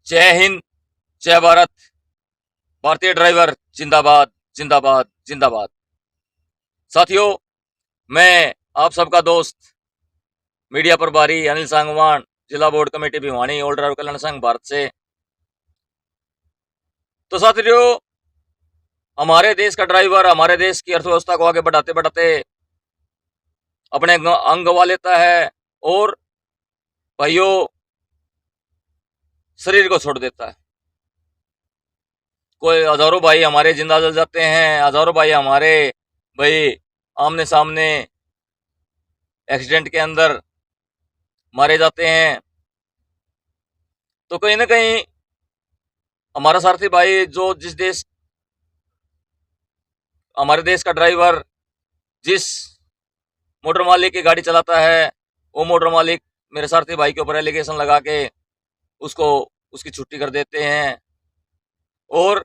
जय हिंद, जय भारत। भारतीय ड्राइवर जिंदाबाद, जिंदाबाद, जिंदाबाद। साथियों, मैं आप सबका दोस्त मीडिया प्रभारी अनिल सांगवान, जिला board committee Bhiwani, all driver Kalyan Sangh Bharat से। तो साथियों, हमारे देश का ड्राइवर हमारे देश की अर्थव्यवस्था को आगे बढ़ाते बढ़ाते अपने अंग गंवा लेता है और भाइयों शरीर को छोड़ देता है। कोई हजारों भाई हमारे जिंदा जल जाते हैं, हजारों भाई हमारे भाई आमने सामने एक्सीडेंट के अंदर मारे जाते हैं। तो कहीं ना कहीं हमारा सारथी भाई जो जिस देश हमारे देश का ड्राइवर जिस मोटर मालिक की गाड़ी चलाता है, वो मोटर मालिक मेरे सारथी भाई के ऊपर एलिगेशन लगा के उसको उसकी छुट्टी कर देते हैं। और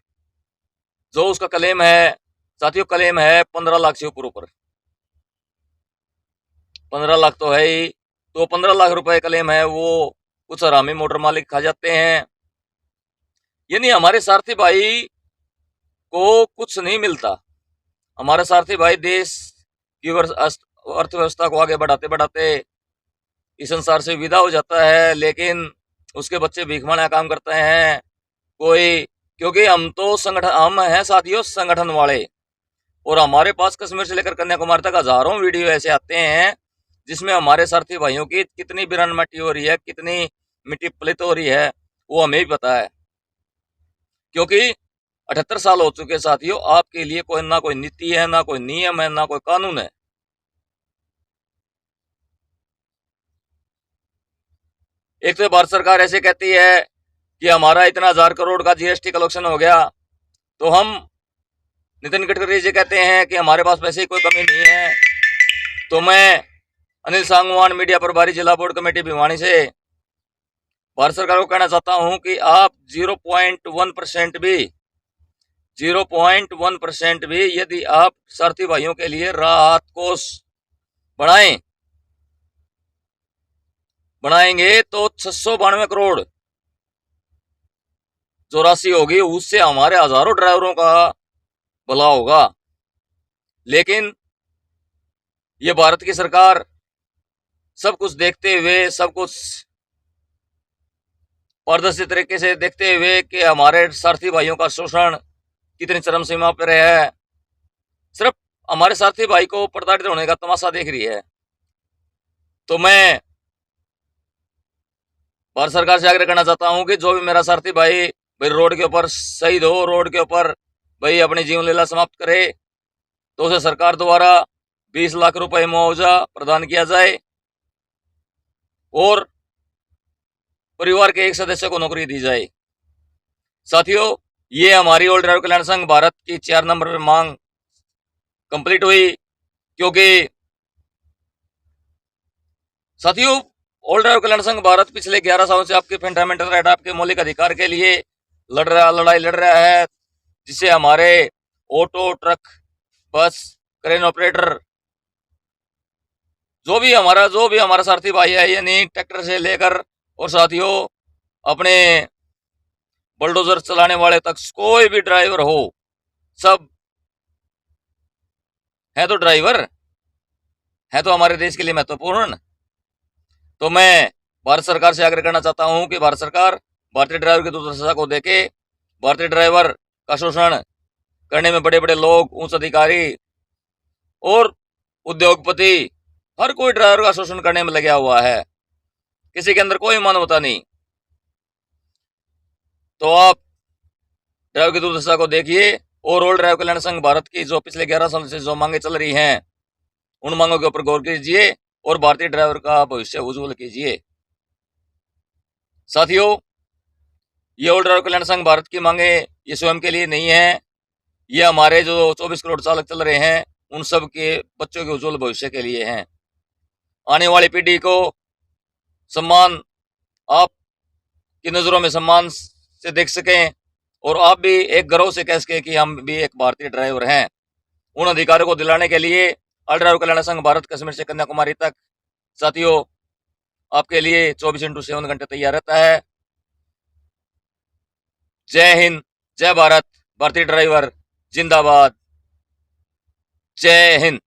जो उसका क्लेम है साथियों, क्लेम है 15 लाख से ऊपर 15 लाख तो है ही। तो 15 लाख रुपए क्लेम है वो कुछ हरामी मोटर मालिक खा जाते हैं। यानी हमारे सारथी भाई को कुछ नहीं मिलता। हमारे सारथी भाई देश की अर्थव्यवस्था को आगे बढ़ाते बढ़ाते इस संसार से विदा हो जाता है, लेकिन उसके बच्चे भीख मांगने का काम करते हैं। कोई क्योंकि हम तो संगठन, हम हैं साथियों संगठन वाले, और हमारे पास कश्मीर से लेकर कन्याकुमारी तक हजारों वीडियो ऐसे आते हैं जिसमें हमारे सारथी भाइयों की कितनी बिरान मट्टी हो रही है, कितनी मिट्टी पलित हो रही है, वो हमें भी पता है। क्योंकि 78 साल हो चुके साथियों, आपके लिए कोई ना कोई नीति है, ना कोई नियम है, ना कोई कानून है। एक तो भारत सरकार ऐसे कहती है कि हमारा इतना 1000 करोड़ का जीएसटी कलेक्शन हो गया, तो हम नितिन गडकरी जी कहते हैं कि हमारे पास पैसे की कोई कमी नहीं है। तो मैं अनिल सांगवान, मीडिया प्रभारी, जिला बोर्ड कमेटी भिवानी से भारत सरकार को कहना चाहता हूं कि आप 0.1% भी यदि आप सारथी भाइयों के लिए राहत कोष बनाएंगे तो 692 करोड़ जो राशि होगी उससे हमारे हजारों ड्राइवरों का भला होगा। लेकिन ये भारत की सरकार सब कुछ देखते हुए, सब कुछ पारदर्शी तरीके से देखते हुए कि हमारे सारथी भाइयों का शोषण कितनी चरम सीमा पर है, सिर्फ हमारे सारथी भाई को प्रताड़ित होने का तमाशा देख रही है। तो मैं भारत सरकार से आग्रह करना चाहता हूं कि जो भी मेरा सारथी भाई रोड के ऊपर शहीद हो, रोड के ऊपर भाई अपनी जीवन लीला समाप्त करे, तो उसे सरकार द्वारा 20 लाख रुपए मुआवजा प्रदान किया जाए और परिवार के एक सदस्य को नौकरी दी जाए। साथियों, ये हमारी ऑल ड्राइवर कल्याण संघ भारत की 4 नंबर पर मांग कंप्लीट हुई। क्योंकि साथियों, ऑल ड्राइवर कल्याण संघ भारत पिछले 11 सालों से आपके फंडामेंटल राइट, आपके मौलिक अधिकार के लिए लड़ाई लड़ रहा है, जिससे हमारे ऑटो, ट्रक, बस, क्रेन ऑपरेटर, जो भी हमारा सारथी भाई है, यानी ट्रैक्टर से लेकर और साथियों अपने बुलडोजर चलाने वाले तक, कोई भी ड्राइवर हो, सब है तो ड्राइवर है तो हमारे देश के लिए महत्वपूर्ण। तो मैं भारत सरकार से आग्रह करना चाहता हूं कि भारत सरकार भारतीय ड्राइवर की दुर्दशा को देखे। भारतीय ड्राइवर का शोषण करने में बड़े बड़े लोग, उच्च अधिकारी और उद्योगपति, हर कोई ड्राइवर का शोषण करने में लगा हुआ है, किसी के अंदर कोई मानवता नहीं। तो आप ड्राइवर की दुर्दशा को देखिए और ऑल ड्राइवर कल्याण संघ भारत की जो पिछले 11 साल से जो मांगे चल रही हैं, उन मांगों के ऊपर गौर कीजिए और भारतीय ड्राइवर का भविष्य उज्जवल कीजिए। साथियों, ये ऑल ड्राइवर कल्याण संघ भारत की मांगे ये स्वयं के लिए नहीं है, ये हमारे जो 24 करोड़ चालक चल रहे हैं उन सब के बच्चों के उज्जवल भविष्य के लिए हैं। आने वाली पीढ़ी को सम्मान, आपकी नजरों में सम्मान से देख सकें और आप भी एक गर्व से कह सकें कि हम भी एक भारतीय ड्राइवर हैं। उन अधिकारों को दिलाने के लिए ऑल ड्राइवर कल्याण संघ भारत कश्मीर से कन्याकुमारी तक साथियों आपके लिए 24x7 घंटे तैयार रहता है। जय हिंद, जय भारत, भारतीय ड्राइवर जिंदाबाद, जय हिंद।